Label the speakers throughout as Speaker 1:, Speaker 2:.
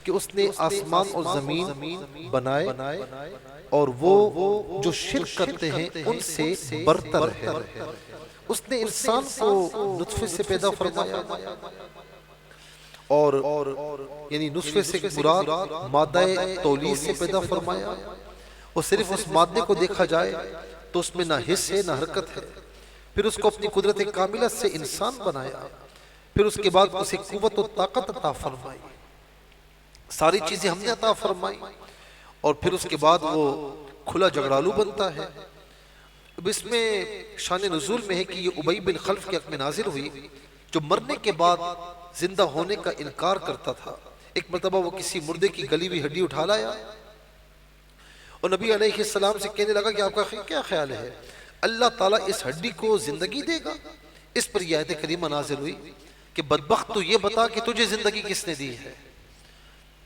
Speaker 1: کہ اس نے آسمان اور زمین بنائے اور وہ جو شرک کرتے ہیں ان سے برتر ہے۔ اس نے انسان کو نطفے سے پیدا فرمایا اور یعنی نطفے سے مراد مادہ تولید سے پیدا فرمایا، اور صرف اس مادے کو دیکھا جائے تو اس میں نہ حس ہے نہ حرکت ہے۔ پھر اس کو اپنی قدرت کاملہ سے انسان بنایا، پھر اس کے بعد اسے قوت و طاقت عطا فرمائی، ساری چیزیں ہم نے عطا فرمائی، اور پھر اس کے بعد وہ کھلا جھگڑالو بنتا ہے۔ اب اس میں شان نزول میں ہے کہ یہ ابی بن خلف کے حق میں نازل ہوئی، جو مرنے کے بعد زندہ ہونے کا انکار کرتا تھا۔ ایک مرتبہ وہ کسی مردے کی گلی ہوئی ہڈی اٹھا لایا اور نبی علیہ السلام سے کہنے لگا کہ آپ کا کیا خیال ہے، اللہ تعالیٰ اس ہڈی کو زندگی دے گا؟ اس پر یہ آیت کریمہ نازل ہوئی کہ بدبخت تو یہ بتا کہ تجھے زندگی کس نے دی ہے۔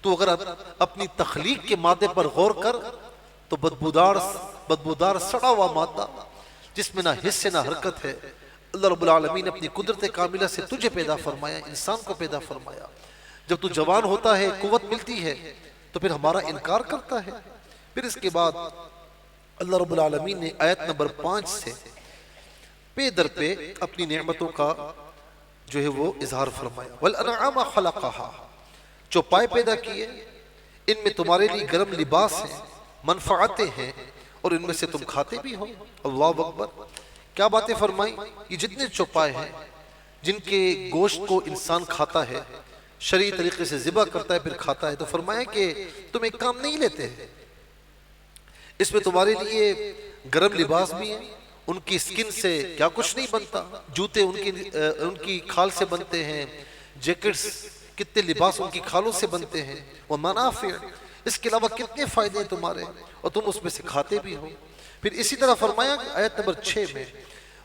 Speaker 1: تو اگر اپنی تخلیق کے مادے پر غور کر تو بدبودار سڑا ہوا مادہ جس میں نہ حس نہ حرکت ہے، اللہ رب العالمین نے اپنی قدرت کاملہ سے تجھے پیدا فرمایا، انسان کو پیدا فرمایا۔ جب تو جوان ہوتا ہے، قوت ملتی ہے، تو پھر ہمارا انکار کرتا ہے۔ پھر اس کے بعد اللہ رب العالمین نے آیت نمبر 5 سے پے در پہ اپنی نعمتوں کا جو ہے وہ اظہار فرمایا۔ وَالْأَنْعَامَ خَلَقَهَا، چوپائے پیدا کیے، ان میں تمہارے لیے گرم لباس ہیں، منفعتیں ہیں، اور ان میں سے تم کھاتے بھی ہو۔ اللہ اکبر، کیا باتیں فرمائیں؟ یہ جتنے چوپائے ہیں جن کے گوشت کو انسان کھاتا ہے، شرعی طریقے سے ذبح کرتا ہے پھر کھاتا ہے، تو فرمایا کہ تم ایک کام نہیں لیتے ہیں، اس میں تمہارے لیے گرم لباس بھی ہیں، ان کی سکن سے کیا کچھ نہیں بنتا، جوتے ان کی کھال سے بنتے ہیں، جیکٹس کتنے لباس ان کی کھالوں سے بنتے ہیں، ومنافع، اس کے علاوہ کتنے فائدے ہیں تمہارے، اور تم اس میں سے کھاتے بھی ہو۔ پھر اسی طرح فرمایا آیت نمبر 6 میں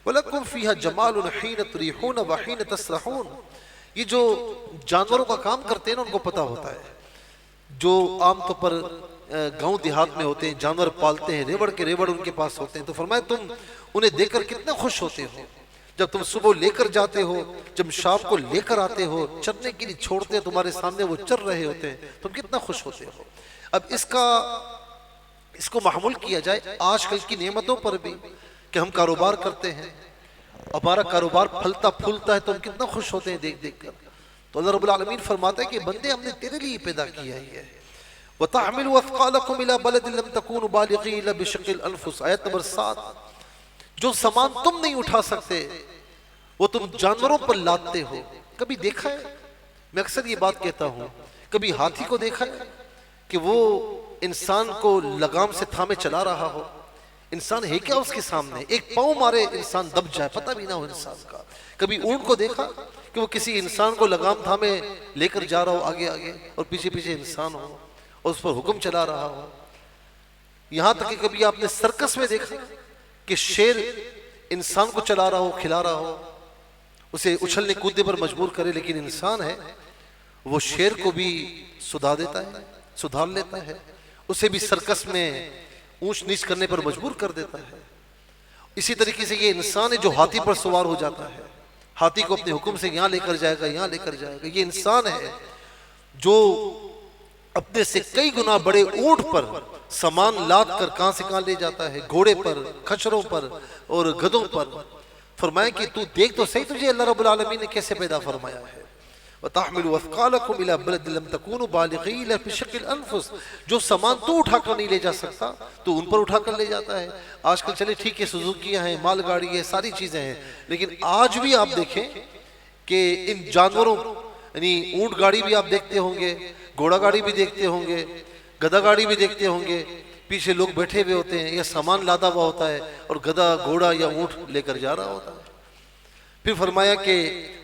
Speaker 1: وَلَكُمْ فِيهَا جَمَالٌ حِينَ تُرِيحُونَ وَحِينَ تَسْرَحُونَ، یہ جو جانوروں کا کام کرتے ہیں نا ان کو پتہ ہوتا ہے، جو عام طور پر گاؤں دیہات میں ہوتے ہیں، جانور پالتے ہیں، ریوڑ کے ریوڑ ان کے پاس ہوتے ہیں، تو فرمایا تم انہیں دیکھ کر کتنے خوش ہوتے ہو، جب تم صبح لے کر جاتے ہو، جب شام کو لے کر آتے ہو، چرنے کے لیے چھوڑتے ہیں تمہارے سامنے، وہ چر رہے ہوتے ہیں، تم کتنا خوش ہوتے ہو۔ اب اس کو محمول کیا جائے آج کل کی نعمتوں پر بھی کہ ہم کاروبار کرتے ہیں، ہمارا کاروبار پھلتا پھولتا ہے تو ہم کتنا خوش ہوتے ہیں دیکھ دیکھ کر۔ تو اللہ رب العالمین فرماتا ہے کہ بندے ہم نے تیرے لیے پیدا کیا ہے۔ وَتَحْمِلُوا أَثْقَالَكُمْ إِلَىٰ بَلَدٍ لَمْ تَكُونُوا بَالِغِيهِ إِلَّا بِشِقِّ الْأَنفُسِ، آیت نمبر 7، جو سامان تم نہیں اٹھا سکتے وہ تم جانوروں پر لادتے ہو۔ کبھی دیکھا ہے، میں اکثر یہ بات کہتا ہوں، کبھی ہاتھی کو دیکھا ہے کہ وہ انسان کو لگام سے تھامے چلا رہا ہو؟ انسان ہے کیا اس کے سامنے، ایک پاؤں مارے انسان دب جائے، پتہ بھی نہ ہو انسان کا۔ کبھی اونٹ کو دیکھا کہ وہ کسی انسان کو لگام تھامے لے کر جا رہا ہو آگے آگے، اور پیچھے پیچھے انسان ہو اور اس پر حکم چلا رہا ہو؟ یہاں تک کہ کبھی آپ نے سرکس میں دیکھا کہ شیر انسان کو چلا رہا ہو، کھلا رہا ہو، اسے اچھلنے کودنے پر مجبور کرے، لیکن انسان ہے وہ شیر کو بھی سدھار لیتا ہے، اسے بھی سرکس میں اونچ نیچ کرنے پر مجبور کر دیتا ہے۔ اسی طریقے سے یہ انسان ہے جو ہاتھی پر سوار ہو جاتا ہے، ہاتھی کو اپنے حکم سے یہاں لے کر جائے گا، یہاں لے کر جائے گا۔ یہ انسان ہے جو اپنے سے کئی گنا بڑے اونٹ پر سامان لاد کر کہاں سے کہاں لے جاتا ہے، گھوڑے پر، کھچروں پر اور گدھوں پر۔ فرمایا کہ تو دیکھ تو صحیح تجھے اللہ رب العالمین نے کیسے پیدا فرمایا ہے۔ وَتَحْمِلُوا أَثْقَالَكُمْ إِلَىٰ بَلَدٍ لَمْ تَكُونُوا بَالِغِيهِ إِلَّا بِشِقِّ الْأَنفُسِ، جو سامان تو اٹھا کر نہیں لے جا سکتا تو ان پر اٹھا کر لے جاتا ہے۔ آج کل چلے ٹھیک ہے، سوزوکیاں ہیں، مال گاڑی ہے، ساری چیزیں ہیں، لیکن آج بھی آپ دیکھیں کہ ان جانوروں یعنی اونٹ گاڑی بھی آپ دیکھتے ہوں گے، گھوڑا گاڑی بھی دیکھتے ہوں گے، گدھا گاڑی بھی دیکھتے ہوں گے، پیچھے لوگ بیٹھے ہوئے ہوتے ہیں یا سامان لادا ہوا ہوتا ہے اور گدھا گھوڑا یا اونٹ لے کر جا رہا ہوتا ہے۔ پھر فرمایا کہ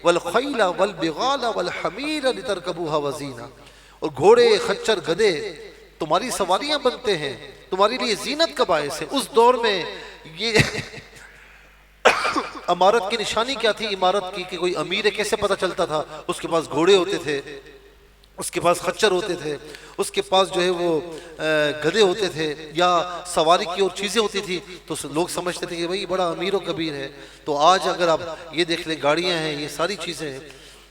Speaker 1: وَالْخَيْلَ وَالْبِغَالَ وَالْحَمِيرَ لِتَرْكَبُوهَا وَزِينَةً، اور گھوڑے، خچر، گدھے تمہاری سواریاں بنتے ہیں، تمہاری لیے زینت کا باعث ہے۔ اس دور میں یہ عمارت کی نشانی کیا تھی؟ عمارت کی کہ کوئی امیر ہے کیسے پتہ چلتا تھا؟ اس کے پاس گھوڑے ہوتے تھے، اس کے پاس خچر ہوتے تھے، اس کے پاس جو ہے وہ گدھے ہوتے تھے یا سواری کی اور چیزیں ہوتی تھی، تو لوگ سمجھتے تھے کہ بھئی بڑا امیر و کبیر ہے۔ تو آج اگر آپ یہ دیکھ لیں، گاڑیاں ہیں، یہ ساری چیزیں ہیں،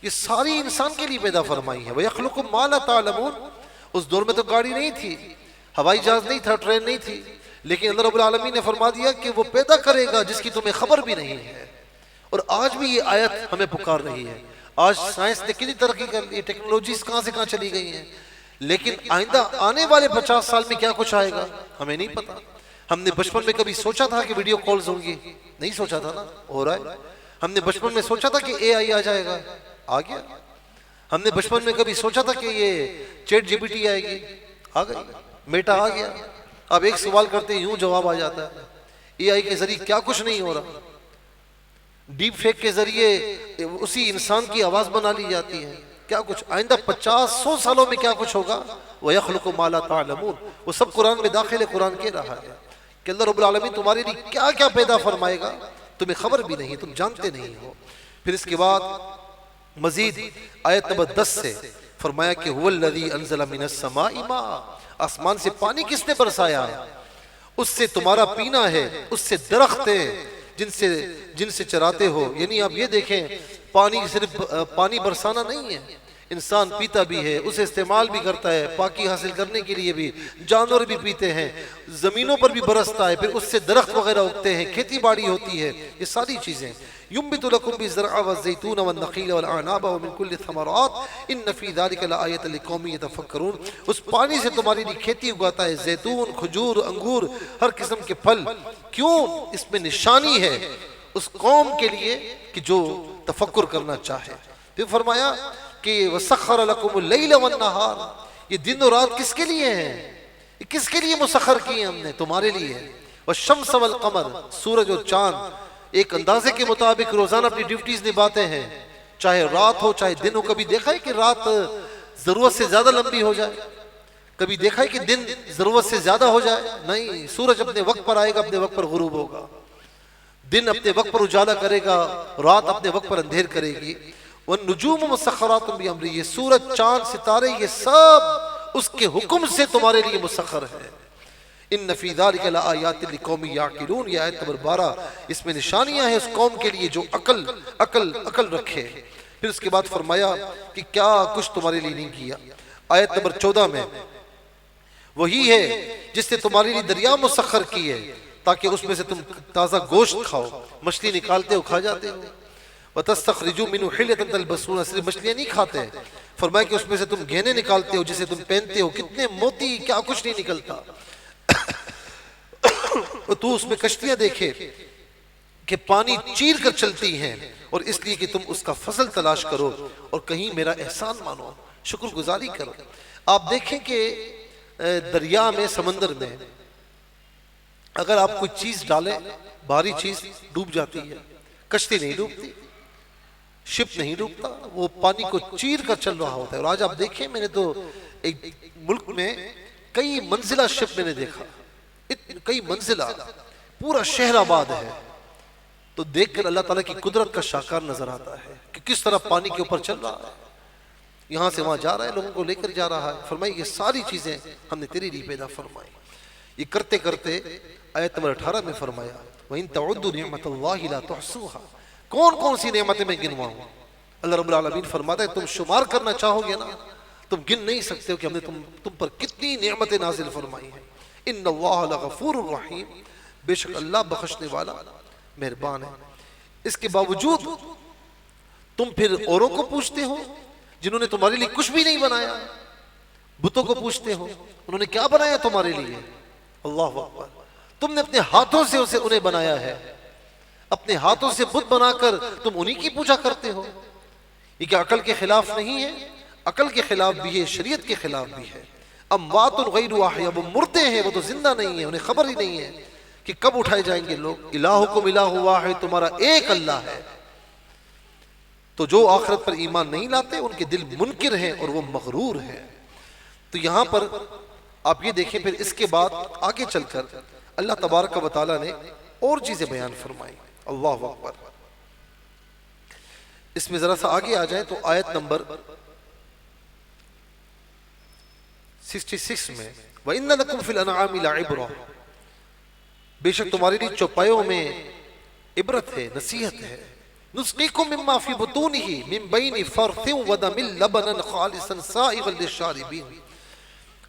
Speaker 1: یہ ساری انسان کے لیے پیدا فرمائی ہیں۔ وَيَخْلُقُ مَا لَا تَعْلَمُونَ، اس دور میں تو گاڑی نہیں تھی، ہوائی جہاز نہیں تھا، ٹرین نہیں تھی، لیکن اللہ رب العالمین نے فرما دیا کہ وہ پیدا کرے گا جس کی تمہیں خبر بھی نہیں ہے۔ اور آج بھی یہ آیت ہمیں پکار رہی ہے۔ آج سائنس نے کتنی ترقی کر لی، ٹیکنالوجیز کہاں سے کہاں چلی گئی ہیں، لیکن آئندہ آنے والے 50 سال میں کیا کچھ آئے گا ہمیں نہیں پتا۔ ہم نے بچپن میں کبھی سوچا تھا کہ ویڈیو کالز ہوں گی؟ نہیں سوچا تھا نا، ہو رہا ہے۔ ہم نے بچپن میں سوچا تھا کہ اے آئی آ جائے گا، آ گیا۔ ہم نے بچپن میں کبھی سوچا تھا کہ یہ چیٹ جی پی ٹی آئے گی، آ گئی، میٹا آ گیا۔ اب ایک سوال کرتے ہیں یوں جواب آ جاتا ہے۔ اے آئی کے ذریعے کیا کچھ نہیں ہو رہا، ڈیپ فیک کے ذریعے اسی انسان کی آواز بنا لی جاتی ہے، کیا کچھ آئندہ 50-100 سالوں میں کیا کچھ ہوگا۔ وَيَخْلُقُ مَا لَا تَعْلَمُونَ، وہ سب قرآن میں داخل ہے۔ قرآن کہہ رہا ہے کہ اللہ رب العالمین تمہارے لیے کیا کیا پیدا فرمائے گا، تمہیں خبر بھی نہیں، تم جانتے نہیں ہو۔ پھر اس کے بعد مزید آیت نمبر 10 سے فرمایا کہ هُوَ الَّذِي أَنزَلَ مِنَ السَّمَاءِ مَاءً، آسمان سے پانی کس نے برسایا، اس سے تمہارا پینا ہے، اس سے درخت ہے جن سے چراتے ہو۔ یعنی آپ یہ دیکھیں، پانی صرف پانی برسانا نہیں ہے، انسان پیتا بھی ہے، اسے استعمال بھی کرتا ہے، پاکی حاصل کرنے کے لیے بھی، جانور بھی پیتے ہیں، زمینوں پر بھی برستا ہے، پھر اس سے درخت وغیرہ اگتے ہیں، کھیتی باڑی ہوتی ہے، یہ ساری چیزیں۔ ينبت لكم بالزرع والزيتون والنخيل والأعناب ومن كل الثمرات إن في ذلك لآية لقوم يتفكرون، اس پانی سے تمہاری لیے کھیتی اگاتا ہے، زیتون، کھجور، انگور، ہر قسم کے پھل۔ کیوں؟ اس میں نشانی ہے اس قوم کے لیے کہ جو تفکر کرنا چاہے۔ پھر فرمایا کہ وَسَخَّرَ لَكُمُ اللَّيْلَ وَالنَّهَارَ، یہ دن اور رات کس کے لیے ہیں؟ یہ کس کے لیے مسخر کیے ہم نے؟ تمہارے لیے۔ وَالشَّمْسَ وَالْقَمَرَ، سورج اور چاند ایک اندازے کے مطابق روزانہ اپنی ڈیوٹیز نبھاتے ہیں، چاہے رات ہو چاہے دن ہو۔ کبھی دیکھا ہے کہ رات ضرورت سے زیادہ لمبی ہو جائے؟ کبھی دیکھا ہے کہ دن ضرورت سے زیادہ ہو جائے؟ نہیں، سورج اپنے وقت پر آئے گا، اپنے وقت پر غروب ہوگا، دن اپنے وقت پر اجالا کرے گا، رات اپنے وقت پر اندھیر کرے گی۔ وَالنُّجُومُ مُسَخَّرَاتٌ بِأَمْرِهِ، یہ سورج، چاند، ستارے، یہ سب اس کے حکم سے تمہارے لیے مسخر ہے۔ ان فی ذلک لآیات لقوم یعقلون، یہ آیت نمبر 12، اس میں نشانیاں ہیں اس قوم کے لیے جو عقل رکھے۔ پھر اس کے بعد فرمایا کہ کیا کچھ تمہارے لیے نہیں کیا۔ آیت نمبر 14 میں وہی ہے جس نے تمہارے لیے دریا مسخر کی ہے تاکہ اس میں سے تم تازہ گوشت کھاؤ، مچھلی نکالتے ہو کھا جاتے ہو۔ وَتَسْتَخْرِجُوا مِنْهُ حِلْيَةً تَلْبَسُونَ، صرف مچھلیاں نہیں کھاتے ہیں، فرمایا کہ اس میں سے تم گہنے نکالتے ہو جسے تم پہنتے ہو، کتنے موتی، کیا کچھ نہیں نکلتا۔ تو اس میں کشتیاں دیکھے کہ پانی چیر کر چلتی ہیں، اور اس لیے کہ تم اس کا فضل تلاش کرو اور کہیں میرا احسان مانو، شکر گزاری کرو۔ آپ دیکھیں کہ دریا میں، سمندر میں اگر آپ کوئی چیز ڈالیں، بھاری چیز، ڈوب جاتی ہے، کشتی نہیں ڈوبتی، شپ نہیں ڈوبتا، وہ پانی کو چیر کر چل رہا ہوتا ہے۔ اور آج آپ دیکھیں، میں نے تو ایک ملک میں کئی منزلہ شپ میں نے دیکھا، کئی منزلہ، پورا شہر آباد ہے، تو دیکھ کر اللہ تعالیٰ کی قدرت کا شاہکار نظر آتا ہے کہ کس طرح پانی کے اوپر چل رہا ہے، یہاں سے وہاں جا رہا ہے، لوگوں کو لے کر جا رہا ہے۔ فرمائی یہ ساری چیزیں ہم نے تیرے لیے پیدا فرمائی۔ یہ کرتے کرتے آیت نمبر 18 میں فرمایا وَإِن تَعُدُّوا نِعْمَةَ اللَّهِ لَا تُحْصُوهَا، کون کون سی نعمتیں میں گنواؤں؟ اللہ رب العالمین فرماتا ہے تم شمار کرنا چاہو گے نا، تم گن نہیں سکتے ہو کہ ہم نے تم پر کتنی نعمتیں نازل فرمائی ہیں۔ ان اللہ لغفور الرحیم، بے شک اللہ بخشنے والا مہربان ہے۔ اس کے باوجود تم پھر اوروں کو پوچھتے ہو جنہوں نے تمہارے لیے کچھ بھی نہیں بنایا، بتوں کو پوچھتے ہو انہوں نے کیا بنایا تمہارے لیے؟ اللہ اکبر، تم نے اپنے ہاتھوں سے انہیں بنایا ہے، اپنے ہاتھوں سے بت بنا کر تم انہی کی پوجا کرتے ہو۔ یہ کیا عقل کے خلاف نہیں ہے؟ عقل کے خلاف بھی ہے، شریعت کے خلاف بھی ہے۔ اموات غیر احیاء، وہ مردے ہیں، وہ تو زندہ نہیں ہیں، انہیں خبر ہی نہیں ہے کہ کب اٹھائے جائیں گے لوگ۔ الہکم الہ واحد، تمہارا ایک اللہ ہے۔ تو جو آخرت پر ایمان نہیں لاتے ان کے دل منکر ہیں اور وہ مغرور ہیں۔ تو یہاں پر آپ یہ دیکھیں، پھر اس کے بعد آگے چل کر اللہ تبارک و تعالیٰ نے اور چیزیں بیان فرمائی۔ اللہ اکبر، اس میں ذرا سا آگے آ جائیں تو آیت نمبر 66 میں وَإِنَّ لَكُمْ فِي الْأَنْعَامِ لَعِبْرَةً، بے شک تمہارے لیے چوپایوں میں عبرت ہے، نصیحت ہے۔ نُسْقِيكُم مِّمَّا فِي بُطُونِهِ مِن بَيْنِ فَرْثٍ وَدَمٍ لَبَنًا خَالِصًا سَائِغًا لِلشَّارِبِينَ،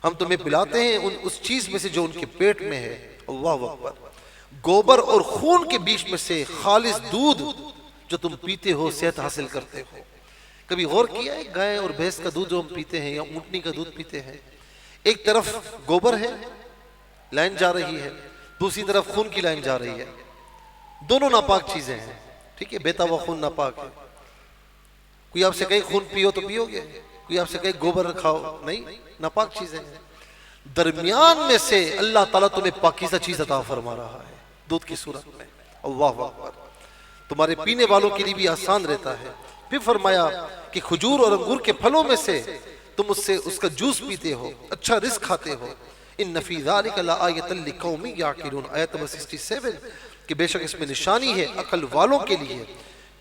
Speaker 1: ہم تمہیں پلاتے ہیں اس چیز میں سے جو ان کے پیٹ میں ہے، اللہ اکبر، گوبر اور خون کے بیچ میں سے خالص دودھ جو تم پیتے ہو، صحت حاصل کرتے ہو۔ کبھی غور کیا ہے گائے اور بھینس کا دودھ جو ہم پیتے ہیں یا اونٹنی کا دودھ پیتے ہیں، ایک طرف گوبر ہے، لائن جا رہی ہے، دوسری طرف خون کی لائن جا رہی ہے، دونوں ناپاک چیزیں ہیں، ٹھیک ہے، بہتا ہوا خون ناپاک ہے۔ کوئی آپ سے کہے خون پیو تو پیو گے، کوئی آپ سے کہے گوبر کھاؤ، نہیں، ناپاک چیزیں ہیں۔ درمیان میں سے اللہ تعالیٰ تمہیں پاکیزہ چیز عطا فرما رہا ہے دودھ کی صورت میں، اللہ اکبر، تمہارے پینے والوں کے لیے بھی آسان رہتا ہے۔ پھر فرمایا کہ کھجور اور انگور کے پھلوں میں سے تم اس کا جوس پیتے ہو، اچھا رزق کھاتے ہو۔ ان فی ذلک لآیۃ لقوم یعقلون، آیت نمبر 67، کہ بے شک اس میں نشانی ہے عقل والوں کے لیے۔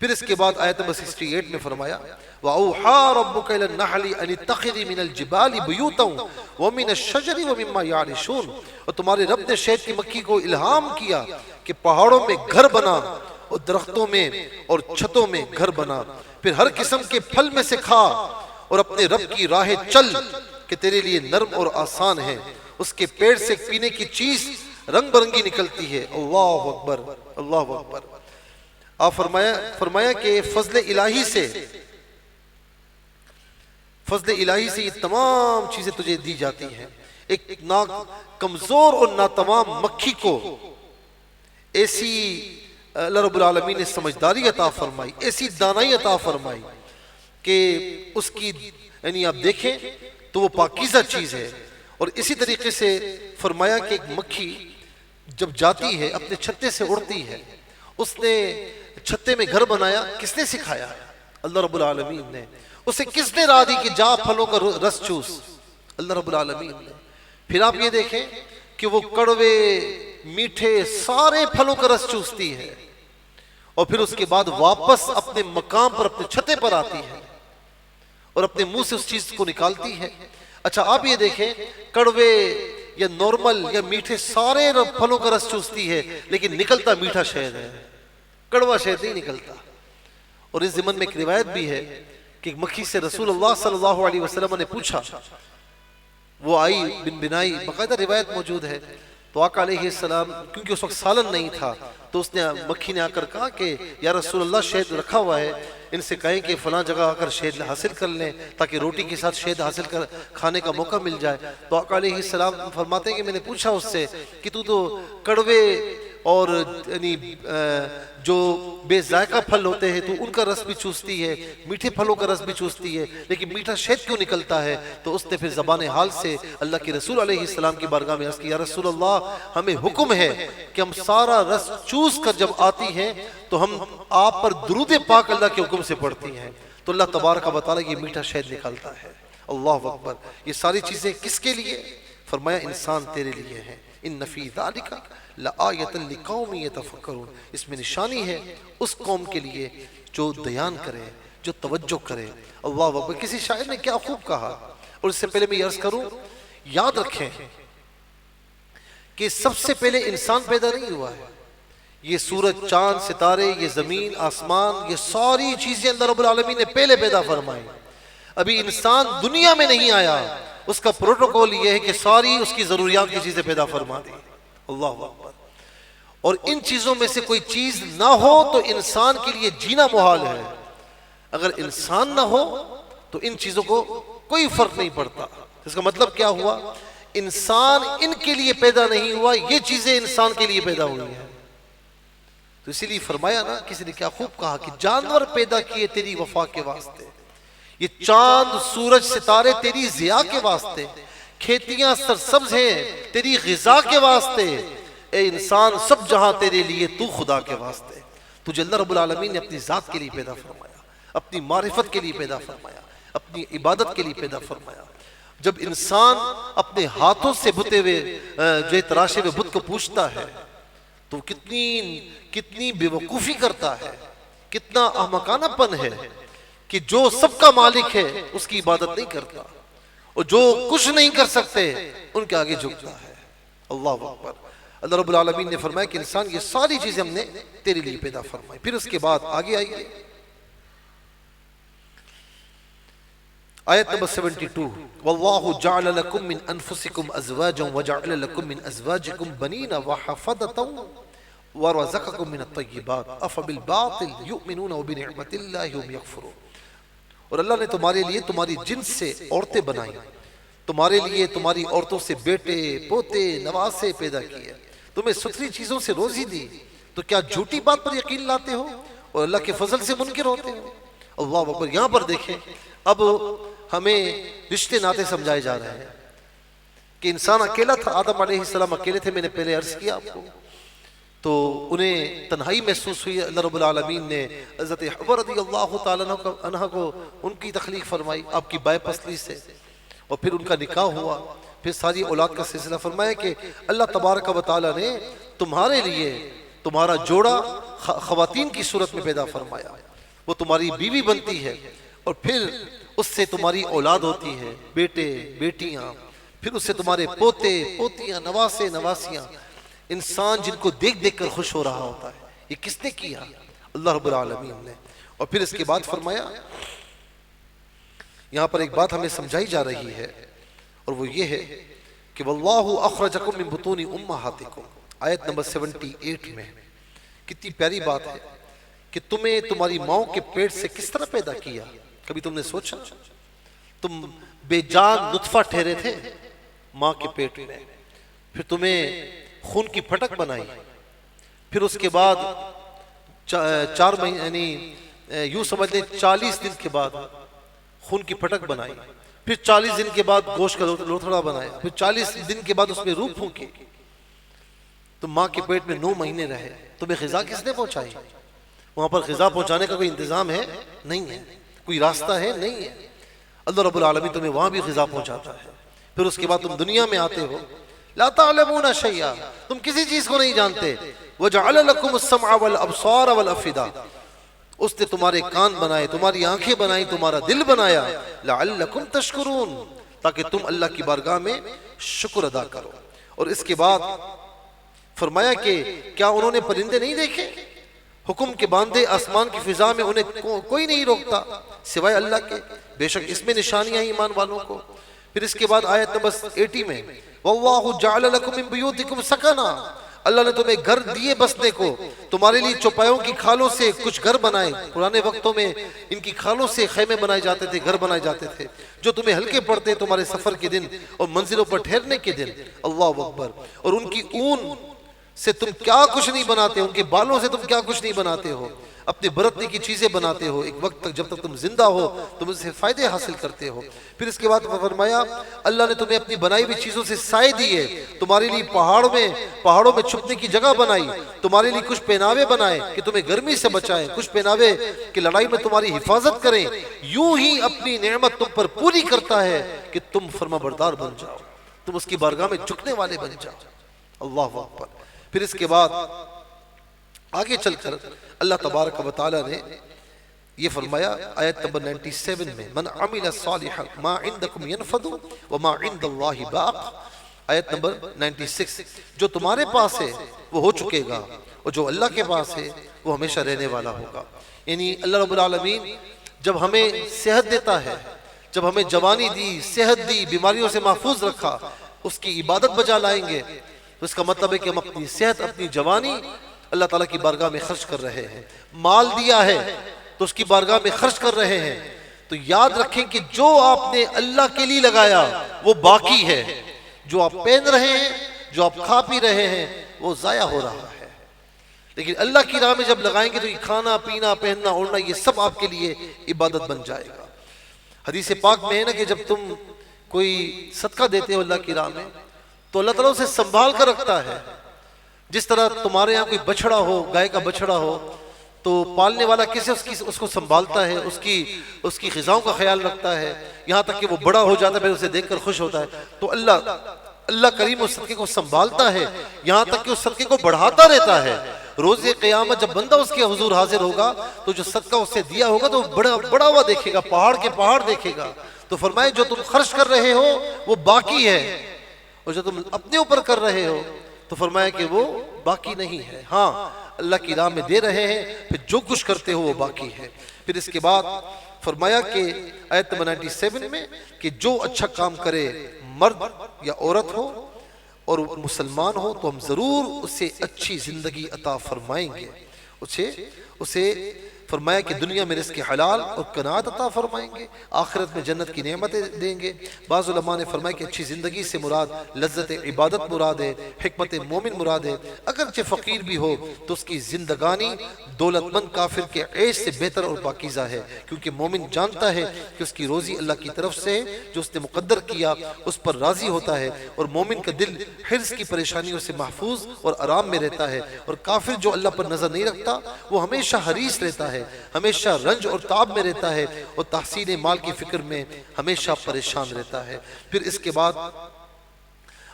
Speaker 1: پھر اس کے بعد آیت نمبر 68 میں فرمایا وَأَوْحَىٰ رَبُّكَ إِلَى النَّحْلِ أَنِ اتَّخِذِي مِنَ الْجِبَالِ بُيُوتًا وَمِنَ الشَّجَرِ وَمِمَّا يَعْرِشُونَ، اور تمہارے رب نے شہد کی مکھی کو الہام کیا کہ پہاڑوں میں گھر بنا اور درختوں میں اور چھتوں میں گھر بنا، پھر ہر قسم کے پھل میں سے کھا اور اپنے رب کی راہ چل کہ تیرے لیے نرم اور آسان ہے، اس کے پیڑ سے پینے کی چیز رنگ برنگی نکلتی ہے، اللہ اکبر، اللہ اکبر۔ آپ فرمایا کہ فضل الہی سے یہ تمام چیزیں تجھے دی جاتی ہیں۔ ایک کمزور اور ناتمام مکھی کو ایسی اللہ رب العالمین نے سمجھداری عطا فرمائی، ایسی دانائی عطا فرمائی کہ اس کی یعنی آپ دیکھیں تو وہ پاکیزہ چیز ہے۔ اور اسی طریقے سے فرمایا کہ ایک مکھی جب جاتی ہے اپنے چھتے سے اڑتی ہے، اس نے چھتے میں گھر بنایا، کس نے سکھایا؟ اللہ رب العالمین نے۔ اسے کس نے راہ دی کہ جا پھلوں کا رس چوس؟ اللہ رب العالمین نے۔ پھر آپ یہ دیکھیں کہ وہ کڑوے میٹھے سارے پھلوں کا رس چوستی ہے، اور پھر اس کے بعد واپس اپنے مقام پر اپنے چھتے پر آتی ہے اور اپنے منہ سے اس چیز کو نکالتی ہے۔ اچھا آپ یہ دیکھیں کڑوے یا نارمل یا میٹھے سارے پھلوں کا رس چوستی ہے، لیکن نکلتا میٹھا شہد ہے، کڑوا شہد نہیں نکلتا۔ اور اس ضمن میں ایک روایت بھی ہے کہ ایک مکھی سے رسول اللہ صلی اللہ علیہ وسلم نے پوچھا، وہ آئی بن بنائی، باقاعدہ روایت موجود ہے، تو آقا علیہ السلام کیونکہ اس وقت سالن نہیں تھا تو اس نے مکھی نے آ کر کہا کہ یا رسول اللہ شہد رکھا ہوا ہے، ان سے کہیں کہ فلاں جگہ آ کر شہد حاصل کر لیں تاکہ روٹی کے ساتھ شہد حاصل کر کھانے کا موقع مل جائے۔ تو آقا علیہ السلام فرماتے ہیں کہ میں نے پوچھا اس سے کہ تو کڑوے اور یعنی جو بے ذائقہ پھل ہوتے ہیں تو ان کا رس بھی چوستی ہے، میٹھے پھلوں کا رس بھی چوستی ہے، لیکن میٹھا شہد کیوں نکلتا ہے؟ تو اس نے پھر زبان حال سے اللہ کے رسول علیہ السلام کی بارگاہ میں عرض کیا، یا رسول اللہ ہمیں حکم ہے کہ ہم سارا رس چوس کر جب آتی ہیں تو ہم آپ پر درود پاک اللہ کے حکم سے پڑھتی ہیں، تو اللہ تبارک و تعالیٰ یہ میٹھا شہد نکالتا ہے۔ اللہ اکبر۔ یہ ساری چیزیں کس کے لیے؟ فرمایا انسان تیرے لیے ہیں۔ ان فی ذالک لآیۃ لقوم یتفکرون، اس میں نشانی ہے اس قوم کے لیے جو دھیان کرے، جو توجہ کرے۔ اللہ اکبر۔ کسی شاعر نے کیا خوب کہا، اور اس سے پہلے میں یہ عرض کروں، یاد رکھیں کہ سب سے پہلے انسان پیدا نہیں ہوا ہے، یہ سورج، چاند، ستارے، یہ زمین، آسمان، یہ ساری چیزیں اللہ رب العالمین نے پہلے پیدا فرمائی۔ ابھی انسان دنیا میں نہیں آیا، اس کا پروٹوکول یہ ہے کہ ساری اس کی ضروریات کی چیزیں پیدا فرما دی۔ اللہ اکبر۔ اور ان چیزوں میں سے کوئی چیز نہ ہو تو انسان کے لیے جینا محال ہے۔ اگر انسان نہ ہو تو ان چیزوں کو کوئی فرق نہیں پڑتا۔ اس کا مطلب کیا ہوا؟ انسان ان کے لیے پیدا نہیں ہوا، یہ چیزیں انسان کے لیے پیدا ہوئی ہیں۔ تو اسی لیے فرمایا نا، کسی نے کیا خوب کہا کہ جانور پیدا کیے تیری وفا کے واسطے، یہ چاند، سورج، ستارے تیری ضیاء کے واسطے، کھیتیاں سرسبز ہیں تیری غذا کے واسطے، اے انسان سب جہاں تیرے لیے، تو خدا کے واسطے۔ تجھے اللہ رب العالمین نے اپنی ذات کے لیے پیدا فرمایا، اپنی معرفت کے لیے پیدا فرمایا، اپنی عبادت کے لیے پیدا فرمایا۔ جب انسان اپنے ہاتھوں سے بتے ہوئے جو تراشے ہوئے بت کو پوچھتا ہے تو کتنی بے وقوفی کرتا ہے، کتنا احمقانہ پن ہے کہ جو سب کا مالک ہے اس کی عبادت نہیں کرتا، اور جو کچھ نہیں کر سکتے ان کے آگے جھکتا ہے۔ اللہ اکبر۔ اللہ رب العالمین نے فرمایا کہ انسان یہ ساری چیزیں ہم نے تیرے لیے پیدا فرمائی۔ پھر اس کے بعد آگے آئیے، آیت نمبر 72 واللہ جعل لکم من انفسکم ازواجا وجعل لکم من ازواجکم بنین وحفظتا ورزقکم من الطیبات افبالباطل یؤمنون وبنعمت اللہ هم یکفرون. اور اللہ نے تمہارے لیے تمہاری جنس سے عورتیں بنائیں، تمہارے لیے تمہاری عورتوں سے بیٹے پوتے نواسے پیدا کیے، تمہیں ستھری چیزوں سے روزی دی، تو کیا جھوٹی بات پر یقین لاتے ہو اور اللہ کے فضل سے منکر ہوتے ہو؟ اللہ اکبر. یہاں پر دیکھیں اب ہمیں رشتے ناتے سمجھائے جا رہے ہیں کہ انسان اکیلا تھا، آدم علیہ السلام اکیلے تھے، میں نے پہلے عرض کیا آپ کو، تو انہیں تنہائی محسوس ہوئی. اللہ رب العالمین نے حضرت حوا رضی اللہ تعالیٰ عنہ کو ان کی تخلیق فرمائی آپ کی بائیں پسلی سے، اور پھر ان کا نکاح ہوا، پھر ساری اولاد کا سلسلہ فرمایا کہ اللہ تبارک و تعالیٰ نے تمہارے لیے تمہارا جوڑا خواتین کی صورت میں پیدا فرمایا، وہ تمہاری بیوی بنتی ہے، اور پھر اس سے تمہاری اولاد ہوتی ہے، بیٹے بیٹیاں، پھر اس سے تمہارے پوتے پوتیاں نواسے نواسیاں، انسان جن کو دیکھ دیکھ کر خوش ہو رہا ہوتا ہے. یہ کس نے کیا؟ اللہ رب العالمین نے. اور پھر اس کے بعد فرمایا یہاں پر ایک بات ہمیں سمجھائی جا رہی ہے، اور وہ یہ ہے کہ واللہ اخرجکم من بطون امہاتکم، آیت نمبر 78 میں. کتنی پیاری بات ہے کہ تمہیں تمہاری ماں کے پیٹ سے کس طرح پیدا کیا. کبھی تم نے سوچا تم بے جان نطفہ ٹھہرے تھے ماں کے پیٹ میں، پھر تمہیں خون کی پھٹک بنائی، پھر اس کے بعد 4 مہینے یعنی یوں سمجھ لیں 40 دن کے بعد خون کی پھٹک بنائی، پھر 40 دن کے بعد گوشت کا لوتھڑا بنایا، پھر 40 دن کے بعد اس میں روح پھونکی. تم ماں کے پیٹ میں 9 مہینے رہے، تمہیں غذا کس نے پہنچائی؟ وہاں پر غذا پہنچانے کا کوئی انتظام ہے؟ نہیں ہے. کوئی راستہ ہے؟ نہیں ہے. اللہ رب العالمین تمہیں وہاں بھی غذا پہنچاتا ہے. پھر اس کے بعد تم دنیا میں آتے ہو، لا تعلمون شیئا، تم کسی چیز کو نہیں جانتے. وجعل لکم السمع والابصار والافئدہ، اس نے تمہارے کان بنائے، تمہاری آنکھیں بنائی، تمہارا دل بنایا. لعلکم تشکرون، تاکہ تم اللہ کی بارگاہ میں شکر ادا کرو. اور اس کے بعد فرمایا کہ کیا انہوں نے پرندے نہیں دیکھے؟ حکم کے باندھے آسمان کی فضا میں انہیں کوئی نہیں روکتا سوائے اللہ کے، بے شک اس میں نشانیاں ہیں ایمان والوں کو. پھر اس کے بعد آیت نمبر 80 میں واللہ جعل لکم من بیوتکم سکنا، اللہ نے تمہیں گھر دیے بسنے کو، تمہارے لیے چوپایوں کی کھالوں سے کچھ گھر بنائے. پرانے وقتوں میں ان کی کھالوں سے خیمے بنائے جاتے تھے، گھر بنائے جاتے تھے جو تمہیں ہلکے پڑتے تمہارے سفر کے دن اور منزلوں پر ٹھہرنے کے دن. اللہ اکبر. اور ان کی اون سے تم کیا کچھ نہیں بناتے، ان کے بالوں سے تم کیا کچھ نہیں بناتے ہو، اپنے برتنے کی چیزیں بناتے ہو. ایک وقت تک جب تک تم زندہ ہو تم اس سے فائدے حاصل کرتے ہو. پھر اس کے بعد فرمایا اللہ نے تمہیں اپنی بنائی ہوئی چیزوں سے سائے دیے، تمہارے لیے پہاڑوں میں چھپنے کی جگہ بنائی، تمہارے لیے کچھ پہناوے بنائے کہ تمہیں گرمی سے بچائیں، کچھ پہناوے کہ لڑائی میں تمہاری حفاظت کریں. یوں ہی اپنی نعمت تم پر پوری کرتا ہے کہ تم فرما بردار بن جاؤ، تم اس کی بارگاہ میں جھکنے والے بن جاؤ. اللہ اکبر. پھر اس کے بعد آگے چل کر اللہ تبارک و تعالی نے یہ فرمایا آیت نمبر 97 میں من عمل صالحا ما عندکم ينفد وما عند اللہ باق. آیت نمبر 96 جو تمہارے پاس ہے وہ ہو چکے گا اور جو اللہ کے پاس ہے وہ ہمیشہ رہنے والا ہوگا. یعنی اللہ رب العالمین جب ہمیں صحت دیتا ہے، جب ہمیں جوانی دی، صحت دی، بیماریوں سے محفوظ رکھا، اس کی عبادت بجا لائیں گے تو اس کا مطلب ہے کہ ہم اپنی صحت اپنی جوانی اللہ تعالیٰ کی بارگاہ میں خرچ کر رہے ہیں. مال دیا ہے تو اس کی بارگاہ میں خرچ کر رہے ہیں. تو یاد رکھیں کہ جو آپ نے اللہ کے لیے لگایا وہ باقی ہے، جو آپ پہن رہے ہیں، جو آپ کھا پی رہے ہیں وہ ضائع ہو رہا ہے. لیکن اللہ کی راہ میں جب لگائیں گے تو یہ کھانا پینا پہننا اوڑھنا یہ سب آپ کے لیے عبادت بن جائے گا. حدیث پاک میں ہے نا کہ جب تم کوئی صدقہ دیتے ہو اللہ کی راہ میں تو اللہ تعالیٰ اسے سنبھال کر رکھتا ہے. جس طرح تمہارے یہاں کوئی بچڑا ہو، گائے کا بچڑا ہو تو پالنے والا کیسے اس کو سنبھالتا ہے، اس کی غذاؤں کا خیال رکھتا ہے یہاں تک کہ وہ بڑا ہو جاتا ہے، پھر اسے دیکھ کر خوش ہوتا ہے. تو اللہ کریم اس صدقے کو سنبھالتا ہے یہاں تک کہ اس صدقے کو بڑھاتا رہتا ہے. روز قیامت جب بندہ اس کے حضور حاضر ہوگا تو جو صدقہ اسے دیا ہوگا تو بڑا ہوا دیکھے گا، پہاڑ کے پہاڑ دیکھے گا. تو فرمائے جو تم خرچ کر رہے ہو وہ باقی ہے، اور جو تم اپنے اوپر کر رہے ہو تو فرمایا کہ وہ باقی نہیں ہے. ہاں اللہ کی راہ میں دے رہے ہیں، پھر جو کچھ کرتے ہو وہ باقی ہے. پھر اس کے بعد فرمایا کہ آیت نمبر 97 میں کہ جو اچھا کام کرے مرد یا عورت ہو اور مسلمان ہو تو ہم ضرور اسے اچھی زندگی عطا فرمائیں گے، اسے فرمایا کہ دنیا میں رزق حلال اور قناعت عطا فرمائیں گے، آخرت میں جنت کی نعمتیں دیں گے۔ بعض علماء نے فرمایا کہ اچھی زندگی سے مراد لذت عبادت مراد ہے، حکمت مومن مراد ہے، اگرچہ فقیر بھی ہو تو اس کی زندگانی دولت مند کافر کے عیش سے بہتر اور پاکیزہ ہے، کیونکہ مومن جانتا ہے کہ اس کی روزی اللہ کی طرف سے ہے، جو اس نے مقدر کیا اس پر راضی ہوتا ہے، اور مومن کا دل حرص کی پریشانیوں سے محفوظ اور آرام میں رہتا ہے، اور کافر جو اللہ پر نظر نہیں رکھتا وہ ہمیشہ حریص رہتا ہے، ہمیشہ رنج اور تعب میں رہتا ہے، اور تحصیل مال کی فکر میں ہمیشہ پریشان رہتا ہے۔ پھر اس کے بعد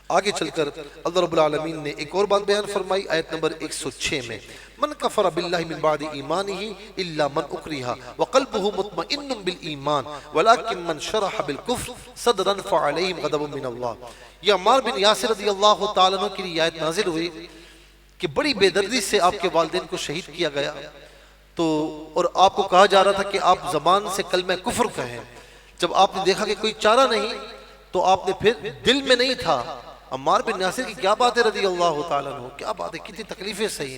Speaker 1: آگے چل کر اللہ رب العالمین نے ایک اور بات بیان فرمائی آیت نمبر 106 میں، من کفر باللہ من بعد ایمانہ الا من اکرہ وقلبہ مطمئن بالایمان ولکن من شرح بالکفر صدرا فعلیہم غضب من اللہ۔ یہ عمار بن یاسر رضی اللہ تعالیٰ عنہ کی آیت نازل ہوئی کہ بڑی بے دردی سے آپ کے والدین کو شہید کیا گیا، تو اور آپ کو کہا جا رہا تھا کہ آپ زبان سے کلمہ کفر کہیں۔ جب آپ نے دیکھا کہ کوئی چارہ نہیں تو آپ نے پھر دل میں نہیں تھا، عمار بن یاسر کی کیا بات ہے رضی اللہ تعالیٰ عنہ، کیا بات ہے، کتنی تکلیفیں سہی،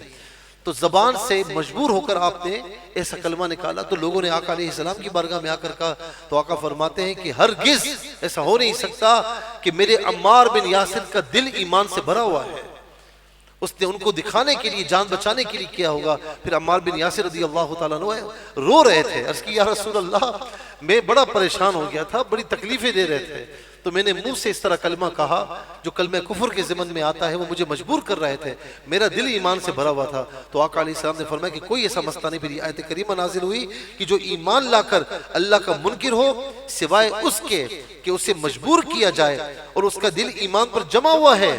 Speaker 1: تو زبان سے مجبور ہو کر آپ نے ایسا کلمہ نکالا، تو لوگوں نے آقا علیہ السلام کی بارگاہ میں آ کر کہا، تو آقا فرماتے ہیں کہ ہرگز ایسا ہو نہیں سکتا کہ میرے عمار بن یاسر کا دل ایمان سے بھرا ہوا ہے، اس نے ان کو دکھانے کے لیے جان بچانے کے لیے کیا ہوگا۔ پھر عمار بن یاسر رضی اللہ تعالیٰ عنہ رو رہے تھے، عرض کی یا رسول اللہ میں بڑا پریشان ہو گیا تھا، بڑی تکلیفیں دے رہے تھے، تو میں نے منہ سے اس طرح کلمہ کہا جو کلمہ کفر کے ضمن میں آتا ہے، وہ مجھے مجبور کر رہے تھے، میرا دل ایمان سے بھرا ہوا تھا۔ تو آقا علیہ السلام نے فرمایا کہ کوئی ایسا مسئلہ نہیں۔ پھر یہ آیت کریمہ نازل ہوئی کہ جو ایمان لا کر اللہ کا منکر ہو سوائے اس کے کہ اسے مجبور کیا جائے اور اس کا دل ایمان پر جمع ہوا ہے،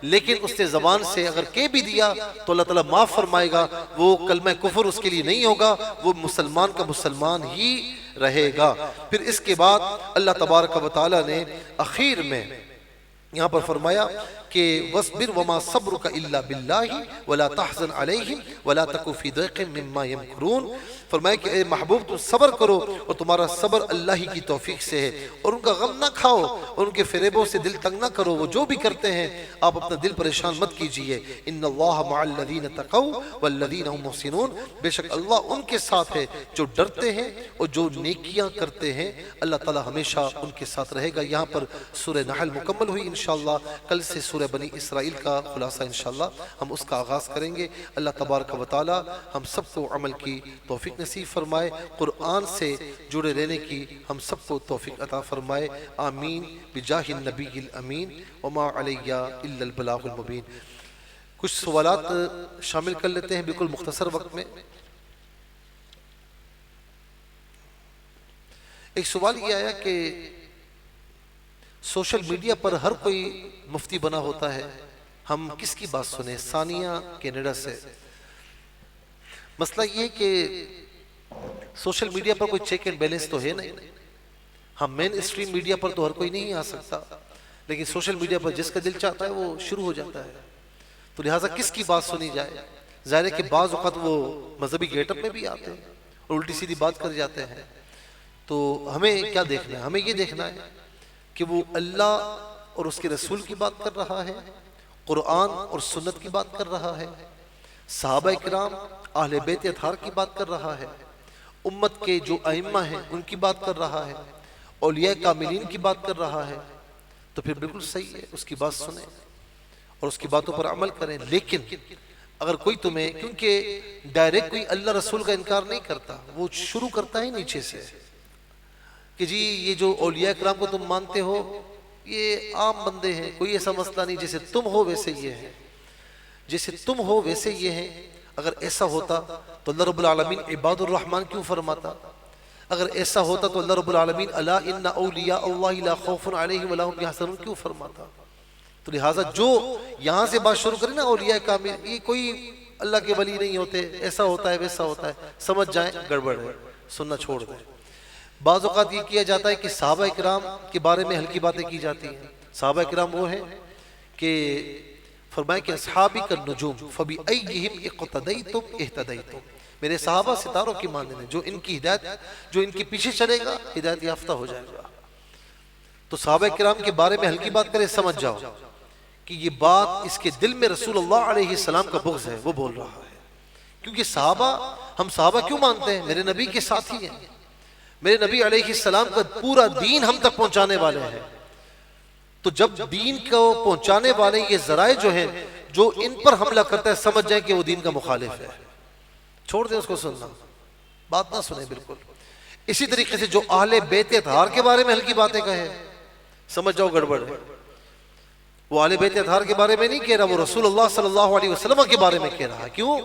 Speaker 1: لیکن اس نے زبان سے اگر کہہ بھی دیا تو اللہ تعالیٰ معاف فرمائے گا، وہ کلمہ کفر اس کے لیے نہیں ہوگا، وہ مسلمان کا مسلمان ہی رہے گا۔ پھر اس کے بعد اللہ تبارک و تعالیٰ نے اخیر میں یہاں پر فرمایا کہ وَاصْبِرْ وَمَا صَبْرُكَ إِلَّا بِاللَّهِ وَلَا تَحْزَنْ عَلَيْهِمْ وَلَا تَكُ فِي ضَيْقٍ مِّمَّا يَمْكُرُونَ۔ فرمایا کہ اے محبوب تم صبر کرو اور تمہارا صبر اللہ ہی کی توفیق سے ہے، اور ان کا غم نہ کھاؤ اور ان کے فریبوں سے دل تنگ نہ کرو، وہ جو بھی کرتے ہیں آپ اپنا دل پریشان مت کیجئے۔ ان اللہ مع الذین تقوا والذین هم محسنون، بے شک اللہ ان کے ساتھ ہے جو ڈرتے ہیں اور جو نیکیاں کرتے ہیں، اللہ تعالی ہمیشہ ان کے ساتھ رہے گا۔ یہاں پر سورہ نحل مکمل ہوئی، انشاءاللہ کل سے سورہ بنی اسرائیل کا خلاصہ انشاءاللہ ہم اس کا آغاز کریں گے۔ اللہ تبارک و تعالی ہم سب کو عمل کی توفیق نصیب فرمائے، قرآن سے جڑے رہنے کی ہم سب کو توفیق عطا فرمائے، آمین بجاہ النبی الامین وما علیہ الا البلاغ المبین۔ کچھ سوالات شامل کر لیتے ہیں بالکل مختصر وقت میں۔ ایک سوال یہ آیا کہ سوشل میڈیا پر ہر کوئی مفتی بنا ہوتا ہے، ہم کس کی بات سنیں؟ ثانیہ کینیڈا سے۔ مسئلہ یہ کہ سوشل میڈیا پر کوئی چیک اینڈ بیلنس تو ہے نہیں، ہم مین اسٹریم میڈیا پر تو ہر کوئی نہیں آ سکتا، لیکن سوشل میڈیا پر جس کا دل چاہتا ہے وہ شروع ہو جاتا ہے، تو لہٰذا کس کی بات سنی جائے؟ ظاہر ہے کہ بعض اوقات وہ مذہبی گیٹ اپ میں بھی آتے ہیں اور الٹی سیدھی بات کر جاتے ہیں، تو ہمیں کیا دیکھنا ہے؟ ہمیں یہ دیکھنا ہے کہ وہ اللہ اور اس کے رسول کی بات کر رہا ہے، قرآن اور سنت کی بات کر رہا ہے، صحابہ اکرام اہل بیت اطہار کی بات کر رہا ہے، امت کے جو ائمہ ہیں ان کی بات کر رہا ہے، اولیاء کاملین کی بات کر رہا ہے، تو پھر بالکل صحیح ہے، اس کی بات سنیں اور اس کی باتوں پر عمل کریں۔ لیکن اگر کوئی تمہیں، کیونکہ ڈائریکٹ کوئی اللہ رسول کا انکار نہیں کرتا، وہ شروع کرتا ہے نیچے سے کہ جی یہ جو اولیاء اکرام کو تم مانتے ہو یہ عام بندے ہیں، کوئی ایسا مسئلہ نہیں، جیسے تم ہو ویسے یہ ہے، جیسے تم ہو ویسے یہ ہے۔ اگر ایسا ہوتا تو اللہ رب العالمین عباد الرحمن کیوں فرماتا؟ اگر ایسا ہوتا تو اللہ رب العالمین الا ان اولیاء اللہ لا خوف علیہم ولا هم یحزنون کیوں فرماتا؟ تو لہٰذا جو یہاں سے بات شروع کریں نا اولیاء کامل، یہ کوئی اللہ کے ولی نہیں ہوتے، ایسا ہوتا ہے ویسا ہوتا ہے، سمجھ جائیں گڑبڑ ہے، سننا چھوڑ دیں۔ بعض اوقات یہ کیا جاتا ہے کہ صحابہ اکرام کے بارے میں ہلکی باتیں کی جاتی ہیں۔ صحابہ اکرام وہ ہیں کہ فرمایا کہ اصحابی کا نجوم فبأیہم اقتدیتم اہتدیتم، میرے صحابہ ستاروں کی مانند ہیں، جو ان کی ہدایت، جو ان کے پیچھے چلے گا ہدایت یافتہ ہو جائے گا۔ تو صحابہ کرام کے بارے میں ہلکی بات کرے، سمجھ جاؤ کہ یہ بات اس کے دل میں رسول اللہ علیہ السلام کا بغض ہے، وہ بول رہا ہے۔ کیونکہ صحابہ، ہم صحابہ کیوں مانتے ہیں؟ میرے نبی کے ساتھی ہیں، میرے نبی علیہ السلام کا پورا دین ہم تک پہنچانے والے ہیں۔ تو جب دین کو پہنچانے والے یہ ذرائع جو ہیں، جو ان پر حملہ کرتا ہے، سمجھ جائیں کہ وہ دین کا مخالف ہے، چھوڑ دیں اس کو سننا، بات نہ سنیں بالکل۔ اسی طریقے سے جو اہل بیت اطہار کے بارے میں ہلکی باتیں کہے، سمجھ جاؤ گڑبڑ ہے۔ وہ اہل بیت اطہار کے بارے میں نہیں کہہ رہا، وہ رسول اللہ صلی اللہ علیہ وسلم کے بارے میں کہہ رہا ہے۔ کیوں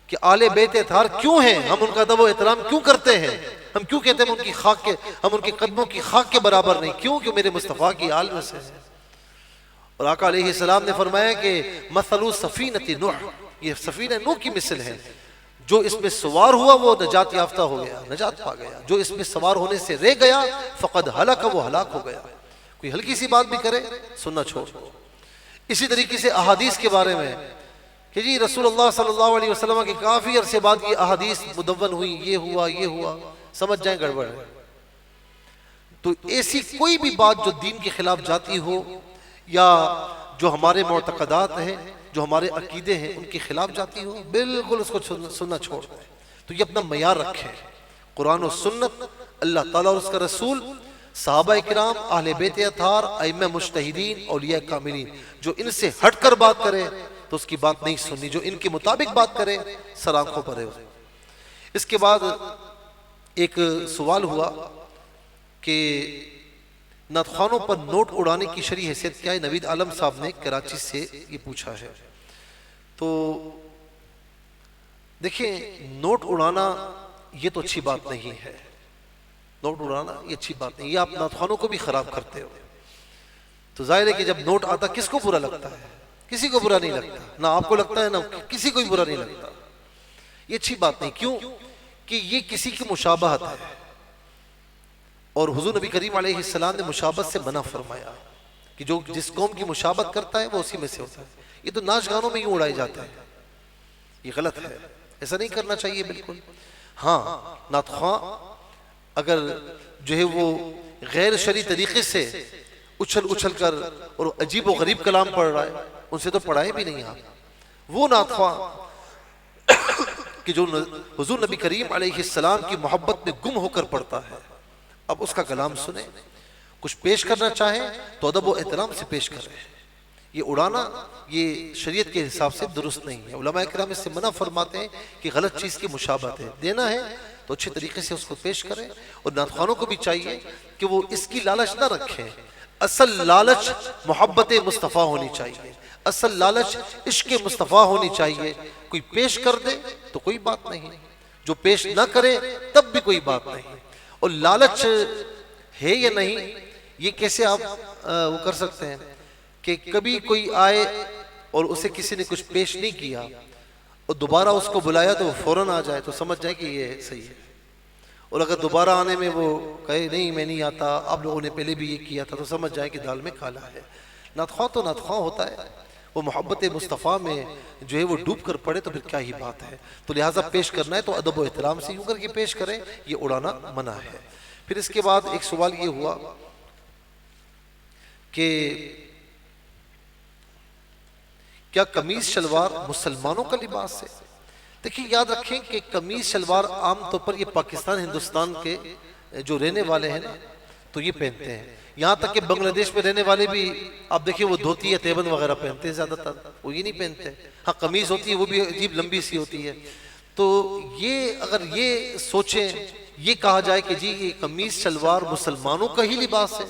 Speaker 1: کہ اہل بیت اطہار کیوں ہیں؟ ہم ان کا ادب و احترام کیوں کرتے ہیں؟ ہم کیوں کہتے ہیں ان کی خاک کے، ہم ان کے قدموں کی خاک کے برابر نہیں؟ کیوں کہ میرے مصطفیٰ کی آل میں سے ہیں۔ اور آقا علیہ السلام نے فرمایا کہ مثل سفینۃ نوح، یہ سفینہ نوح کی مثل ہے، جو اس میں سوار ہوا وہ نجات یافتہ ہو گیا، نجات پا گیا، جو اس میں سوار ہونے سے رہ گیا فقد ہلک، وہ ہلاک ہو گیا۔ کوئی ہلکی سی بات بھی کرے سننا چھوڑ۔ اسی طریقے سے احادیث کے بارے میں کہ جی رسول اللہ صلی اللہ علیہ وسلم کے کافی عرصے بعد یہ احادیث مدون ہوئی، یہ ہوا یہ ہوا، سمجھ جائیں گڑبڑ ہے۔ تو ایسی کوئی بھی بات جو دین کے خلاف جاتی ہو یا جو ہمارے معتقدات ہیں، جو ہمارے عقیدے ہیں، ان کے خلاف جاتی ہو، بالکل اس کو سننا چھوڑ دیں۔ تو یہ اپنا معیار رکھیں، قرآن و سنت، اللہ تعالیٰ اور اس کا رسول، صحابہ کرام، اہل بیت اطہار، ائمہ مجتہدین، اولیاء کاملین، جو ان سے ہٹ کر بات کرے تو اس کی بات نہیں سننی، جو ان کے مطابق بات کرے سر آنکھوں پر ہے۔ اس کے بعد ایک سوال ہوا کہ نعت خوانوں پر نوٹ اڑانے کی شرعی حیثیت کیا ہے؟ نوید عالم صاحب نے کراچی سے یہ پوچھا ہے۔ تو دیکھیں، نوٹ اڑانا یہ تو اچھی بات نہیں ہے، نوٹ اڑانا یہ اچھی بات نہیں، یہ آپ نعت خوانوں کو بھی خراب کرتے ہو۔ تو ظاہر ہے کہ جب نوٹ آتا کس کو برا لگتا ہے؟ کسی کو برا نہیں لگتا، نہ آپ کو لگتا ہے نہ کسی کو برا نہیں لگتا۔ یہ اچھی بات نہیں، کیوں کہ یہ کسی کی مشابہت ہے، اور حضور نبی کریم علیہ السلام نے مشابہت سے منع فرمایا کہ جو جس قوم کی مشابہت کرتا ہے وہ اسی میں سے ہوتا ہے۔ یہ تو ناچ گانوں میں یوں اڑائی جاتا ہے، یہ غلط ہے، ایسا نہیں کرنا چاہیے بالکل۔ ہاں، نعت خواں اگر جو ہے وہ غیر شرعی طریقے سے اچھل کر اور عجیب و غریب کلام پڑھ رہا ہے، ان سے تو پڑھائے بھی نہیں آپ۔ وہ نعت خواں کہ جو حضور نبی کریم علیہ السلام کی محبت میں گم ہو کر پڑھتا ہے، اب اس کا کلام سنیں، کچھ پیش کرنا چاہیں تو ادب و احترام سے پیش کریں۔ یہ اڑانا یہ شریعت کے حساب سے درست نہیں ہے۔ علماء کرام اس سے منع فرماتے ہیں کہ غلط چیز کی مشابہت ہے، دینا ہے تو اچھے طریقے سے اس کو پیش کریں۔ اور نعت خوانوں کو بھی چاہیے کہ وہ اس کی لالچ نہ رکھیں، اصل لالچ محبت مصطفیٰ ہونی چاہیے، اصل لالچ عشق مصطفیٰ ہونی چاہیے۔ کوئی پیش کر دے تو کوئی بات نہیں، جو پیش نہ کرے تب بھی کوئی بات نہیں۔ اور لالچ ہے یا نہیں، یہ کیسے آپ وہ کر سکتے ہیں کہ کبھی کوئی آئے اور اسے کسی نے کچھ پیش نہیں کیا اور دوبارہ اس کو بلایا تو وہ فوراً آ جائے، تو سمجھ جائے کہ یہ صحیح ہے۔ اور اگر دوبارہ آنے میں وہ کہے نہیں میں نہیں آتا، آپ لوگوں نے پہلے بھی یہ کیا تھا، تو سمجھ جائے کہ دال میں کالا ہے۔ نعت خواں تو نعت خواں ہوتا ہے، وہ محبت مصطفیٰ میں جو ہے وہ ڈوب کر پڑے تو پھر کیا ہی بات ہے۔ تو لہٰذا پیش کرنا ہے تو ادب و احترام سے یوں کر کے پیش کریں، یہ اڑانا منع ہے۔ پھر اس کے بعد ایک سوال یہ ہوا کہ کیا قمیض شلوار مسلمانوں کا لباس ہے؟ دیکھیں، یاد رکھیں کہ قمیض شلوار عام طور پر یہ پاکستان ہندوستان کے جو رہنے والے ہیں نا تو یہ پہنتے ہیں، یہاں تک کہ بنگلہ دیش میں رہنے والے بھی آپ دیکھیں وہ دھوتی یا تیبند وغیرہ پہنتے ہیں، زیادہ تر وہ یہ نہیں پہنتے۔ ہاں، قمیض ہوتی ہے وہ بھی عجیب لمبی سی ہوتی ہے۔ تو یہ اگر یہ سوچیں، یہ کہا جائے کہ جی یہ قمیض شلوار مسلمانوں کا ہی لباس ہے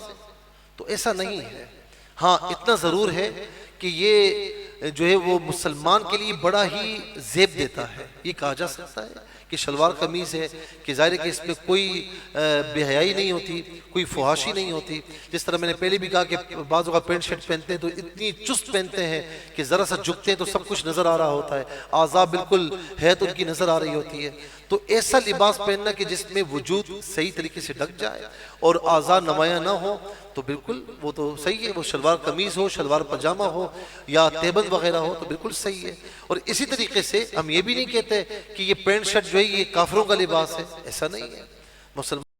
Speaker 1: تو ایسا نہیں ہے۔ ہاں، اتنا ضرور ہے کہ یہ جو ہے وہ مسلمان کے لیے بڑا ہی زیب دیتا ہے۔ یہ کہا جا سکتا ہے کہ شلوار قمیض ہے کہ ظاہر ہے کہ اس میں کوئی بے حیائی نہیں ہوتی، کوئی فحاشی نہیں ہوتی۔ جس طرح میں نے پہلے بھی کہا کہ بعض اوقات پینٹ شرٹ پہنتے ہیں تو اتنی چست پہنتے ہیں کہ ذرا سا جھکتے ہیں تو سب کچھ نظر آ رہا ہوتا ہے، اعضاء بالکل حیت ان کی نظر آ رہی ہوتی ہے۔ تو ایسا لباس پہننا کہ جس میں وجود صحیح طریقے سے ڈھک جائے اور اعضاء نمایاں نہ ہو، تو بالکل وہ تو صحیح ہے. وہ شلوار قمیض ہو، شلوار پجامہ ہو یا تیبند وغیرہ ہو تو بالکل صحیح ہے. اور اسی طریقے سے ہم یہ بھی نہیں کہتے کہ یہ پینٹ شرٹ جو ہے یہ کافروں کا لباس ہے، ایسا نہیں ہے. مسلمان